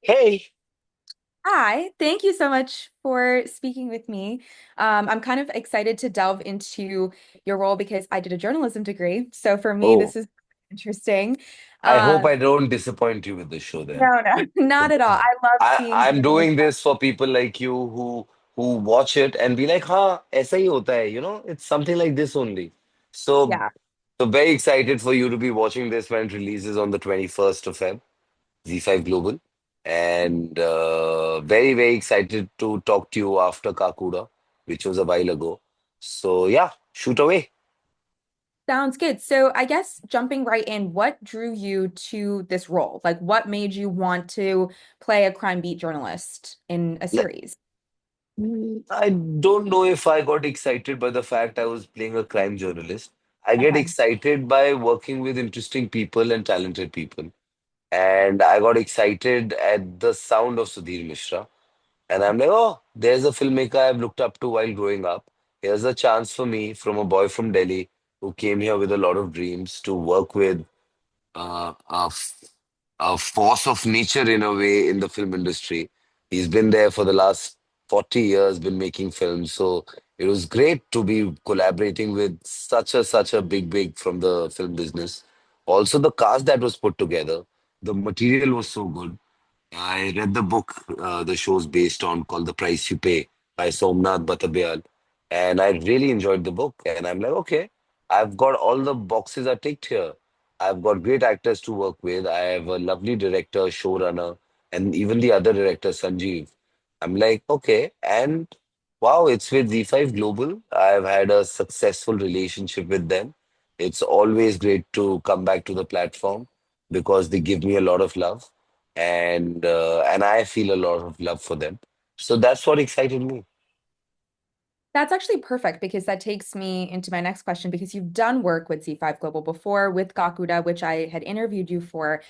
Hey, Hi, thank you so much for speaking with me. I'm kind of excited to delve into your role because I did a journalism degree. So for me, oh, this is interesting. I hope Um, I don't disappoint you with the show then. no, not at all. I love seeing I'm journalism. doing this for people like you who watch it and be like, हाँ, ऐसा ही होता है, it's something like this only. So, Yeah, so very excited for you to be watching this when it releases on the 21st of Feb, Z5 Global. And very, very excited to talk to you after Kakuda, which was a while ago. So yeah, shoot away. sounds good. So I guess jumping right in, what drew you to this role? Like, what made you want to play a crime beat journalist in a series? I don't know if I got excited by the fact I was playing a crime journalist. I get Okay. excited by working with interesting people and talented people. And I got excited at the sound of Sudhir Mishra. And I'm like, oh, there's a filmmaker I've looked up to while growing up. Here's a chance for me from a boy from Delhi who came here with a lot of dreams to work with uh, a, f- a force of nature in a way in the film industry. He's been there for the last 40 years, been making films. So it was great to be collaborating with such a big from the film business. Also, the cast that was put together, the material was so good. I read the book the show's based on called The Price You Pay by Somnath Batabyal. And I really enjoyed the book. And I'm like, okay, I've got all the boxes are ticked here. I've got great actors to work with. I have a lovely director, showrunner, and even the other director, Sanjeev. I'm like, okay. And wow, it's with Z5 Global. I've had a successful relationship with them. It's always great to come back to the platform because they give me a lot of love and I feel a lot of love for them. So that's what excited me. That's actually perfect because that takes me into my next question because you've done work with Z5 Global before with Gakuda, which I had interviewed you for.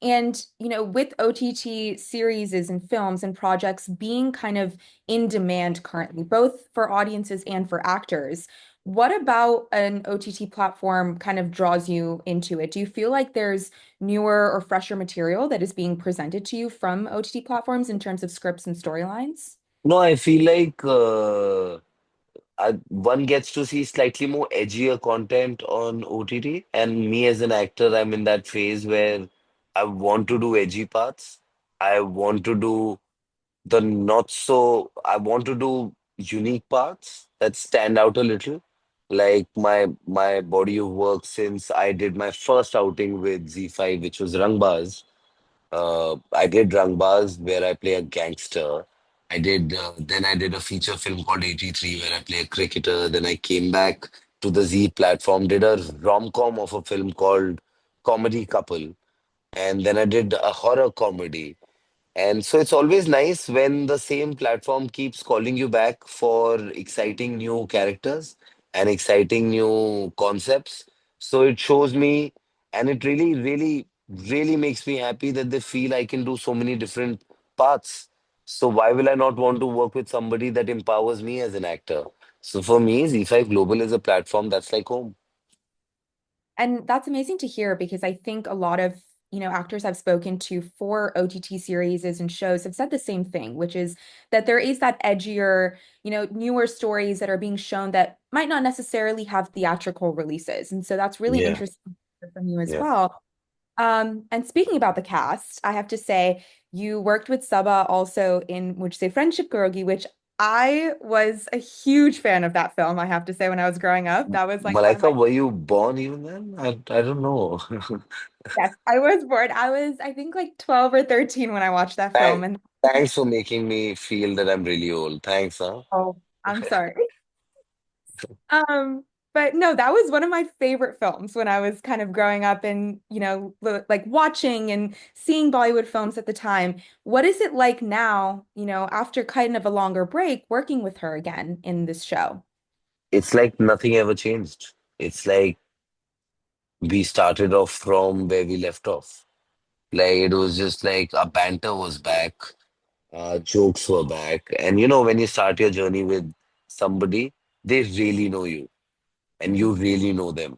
And, with OTT series and films and projects being kind of in demand currently, both for audiences and for actors, what about an OTT platform kind of draws you into it? Do you feel like there's newer or fresher material that is being presented to you from OTT platforms in terms of scripts and storylines? No, I feel like one gets to see slightly more edgier content on OTT, and me as an actor, I'm in that phase where I want to do edgy parts. I want to do the not so, I want to do unique parts that stand out a little. Like my body of work since I did my first outing with Z5, which was Rangbaz. I did Rangbaz where I play a gangster. Then I did a feature film called 83 where I play a cricketer. Then I came back to the Z platform, did a rom-com of a film called Comedy Couple. And then I did a horror comedy. And so it's always nice when the same platform keeps calling you back for exciting new characters and exciting new concepts. So it shows me, and it really makes me happy that they feel I can do so many different paths. So why will I not want to work with somebody that empowers me as an actor? So for me, Z5 Global is a platform that's like home. And that's amazing to hear because I think a lot of, actors I've spoken to for OTT series and shows have said the same thing, which is that there is that edgier, newer stories that are being shown that might not necessarily have theatrical releases. And so that's really Yeah, interesting to hear from you as yeah. well. And speaking about the cast, I have to say you worked with Saba also in would you say Friendship Kurogi, which I was a huge fan of that film, I have to say, when I was growing up. That was like one of Malaika, my were you born even then? I don't know. Yes, I was bored. I was, I think, like 12 or 13 when I watched that film. Thank, And thanks for making me feel that I'm really old. Thanks, huh? oh, I'm sorry. Um, but no, that was one of my favorite films when I was kind of growing up and, like watching and seeing Bollywood films at the time. What is it like now, after kind of a longer break, working with her again in this show? It's like nothing ever changed. It's like we started off from where we left off. Like it was just like our banter was back, jokes were back. And when you start your journey with somebody, they really know you and you really know them.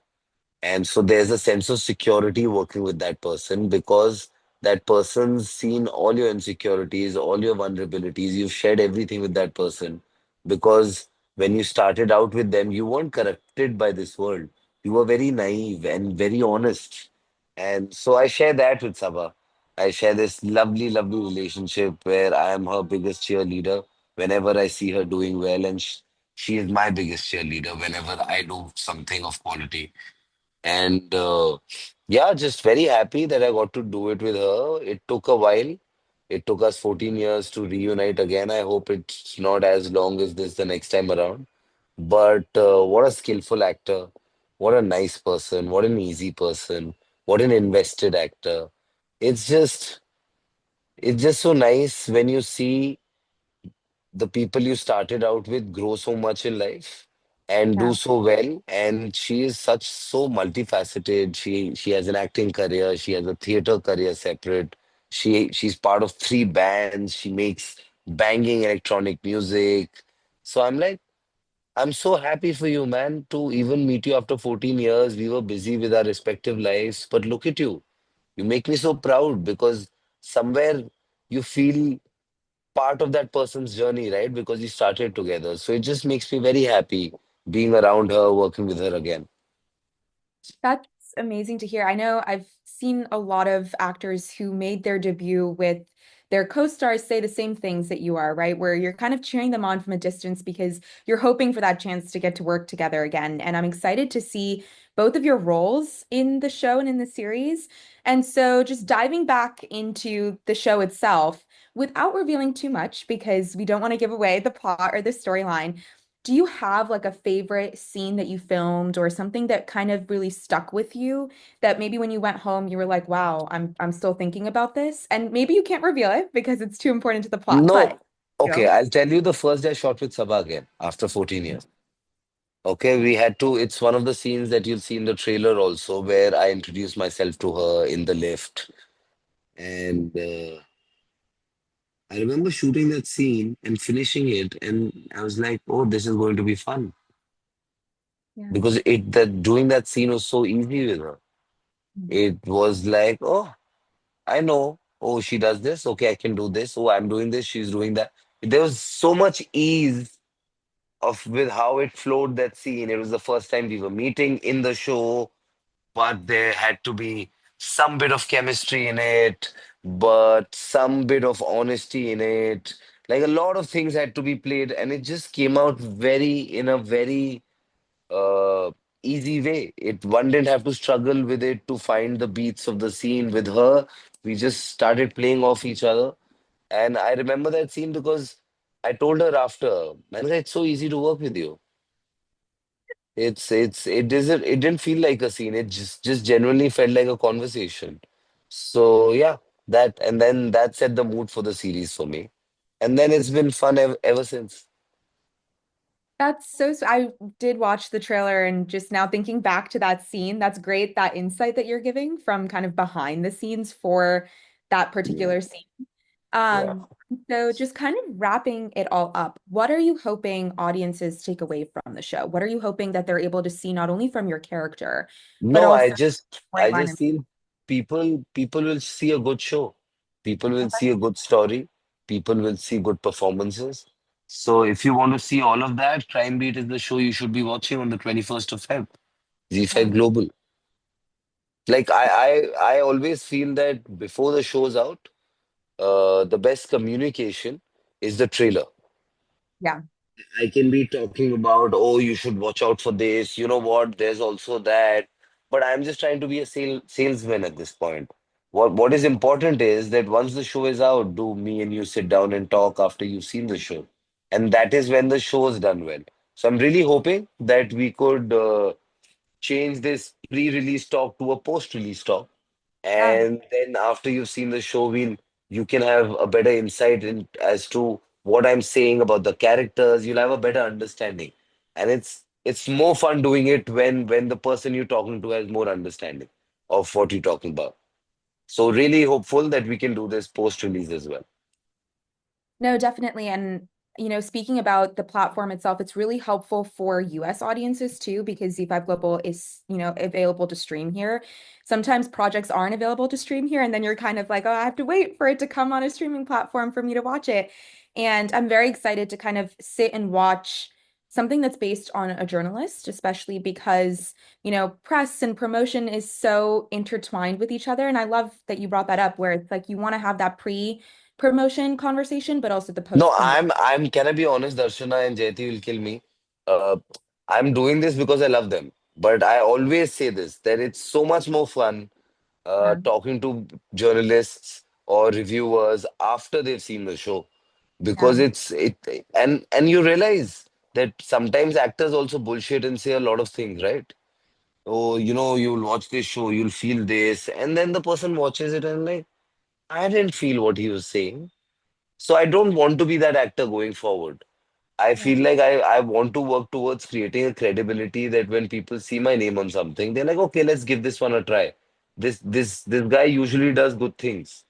And so there's a sense of security working with that person because that person's seen all your insecurities, all your vulnerabilities. You've shared everything with that person because when you started out with them, you weren't corrupted by this world. You were very naive and very honest. And so I share that with Sabah. I share this lovely, lovely relationship where I am her biggest cheerleader whenever I see her doing well, and she is my biggest cheerleader whenever I do something of quality. And yeah, just very happy that I got to do it with her. It took a while. It took us 14 years to reunite again. I hope it's not as long as this the next time around. But what a skillful actor. What a nice person. What an easy person. What an invested actor. It's just it's just so nice when you see the people you started out with grow so much in life and Yeah. do so well. And she is such so multifaceted. She has an acting career, she has a theater career separate. She's part of three bands, she makes banging electronic music. So I'm like, I'm so happy for you, man, to even meet you after 14 years. We were busy with our respective lives, but look at you. You make me so proud because somewhere you feel part of that person's journey, right? Because you started together. So it just makes me very happy being around her, working with her again. That's amazing to hear. I know I've seen a lot of actors who made their debut with their co-stars say the same things that you are, right? Where you're kind of cheering them on from a distance because you're hoping for that chance to get to work together again. And I'm excited to see both of your roles in the show and in the series. And so just diving back into the show itself without revealing too much because we don't want to give away the plot or the storyline. Do you have like a favorite scene that you filmed or something that kind of really stuck with you that maybe when you went home you were like, wow, I'm still thinking about this? And maybe you can't reveal it because it's too important to the plot, but No, okay, you I'll tell you the first day I shot with Sabah again after 14 years. Okay, we had to, it's one of the scenes that you'll see in the trailer also, where I introduced myself to her in the lift. And I remember shooting that scene and finishing it, and I was like, oh, this is going to be fun. Yeah. Because it that doing that scene was so easy with her. It was like, oh, I know. Oh, she does this. Okay, I can do this. Oh, I'm doing this. She's doing that. There was so much ease of with how it flowed that scene. It was the first time we were meeting in the show, but there had to be some bit of chemistry in it, but some bit of honesty in it. Like a lot of things had to be played, and it just came out very in a very uh, easy way. It one didn't have to struggle with it to find the beats of the scene with her. We just started playing off each other. And I remember that scene because I told her after, man, it's so easy to work with you. It didn't feel like a scene. It just genuinely felt like a conversation. So yeah, that and then that set the mood for the series for me. And then it's been fun ever since. That's I did watch the trailer and just now thinking back to that scene, that's great, that insight that you're giving from kind of behind the scenes for that Yeah. particular scene. Yeah. Um, so just kind of wrapping it all up, what are you hoping audiences take away from the show? What are you hoping that they're able to see not only from your character, but No, also I storyline just and feel people will see a good show. People will see a good story. People will see good performances. So if you want to see all of that, Crime Beat is the show you should be watching on the 21st of Feb. yeah. Zee5 Global. Like I always feel that before the show's out, the best communication is the trailer. Yeah. I can be talking about, oh, you should watch out for this. You know what? There's also that. But I'm just trying to be a salesman at this point. What is important is that once the show is out, do me and you sit down and talk after you've seen the show. And that is when the show is done well. So I'm really hoping that we could change this pre-release talk to a post-release talk. Yeah. And then after you've seen the show, you can have a better insight in as to what I'm saying about the characters. You'll have a better understanding. And it's more fun doing it when the person you're talking to has more understanding of what you're talking about. So really hopeful that we can do this post-release as well. No, definitely. And speaking about the platform itself, it's really helpful for US audiences too, because Z5 Global is, available to stream here. Sometimes projects aren't available to stream here, and then you're kind of like, oh, I have to wait for it to come on a streaming platform for me to watch it. And I'm very excited to kind of sit and watch something that's based on a journalist, especially because, press and promotion is so intertwined with each other. And I love that you brought that up, where it's like you want to have that pre-promotion conversation, but also the No, post-promotion. can I be honest, Darshana and Jayati will kill me. Uh, I'm doing this because I love them. But I always say this, that it's so much more fun Yeah, talking to journalists or reviewers after they've seen the show. yeah, Because and you realize that sometimes actors also bullshit and say a lot of things, right? Oh, you'll watch this show, you'll feel this, and then the person watches it and like, I didn't feel what he was saying. So I don't want to be that actor going forward. I yeah, feel like I want to work towards creating a credibility that when people see my name on something, they're like, okay, let's give this one a try. This guy usually does good things.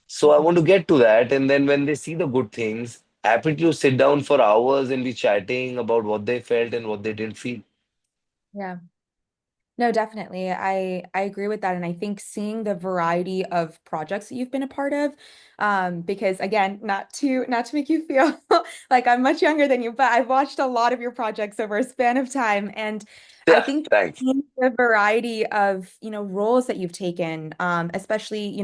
So I want to get to that. And then when they see the good things, happy to sit down for hours and be chatting about what they felt and what they didn't feel. yeah. No, definitely. I agree with that. And I think seeing the variety of projects that you've been a part of, because again, not to make you feel like I'm much younger than you, but I've watched a lot of your projects over a span of time. And I Yeah, think thanks. seeing the variety of, roles that you've taken, especially,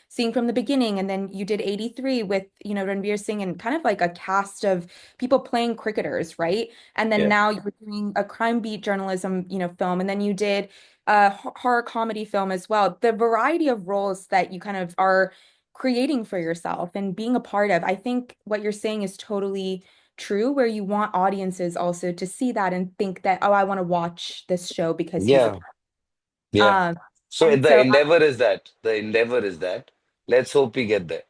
seeing from the beginning, and then you did 83 with, Ranveer Singh and kind of like a cast of people playing cricketers, right? And then Yeah. now you're doing a crime beat journalism, film, and then you did a horror comedy film as well. The variety of roles that you kind of are creating for yourself and being a part of, I think what you're saying is totally true, where you want audiences also to see that and think that, oh, I want to watch this show because he's a Yeah. part. Yeah. Um, So and the so endeavor is that. The endeavor is that. Let's hope we get there.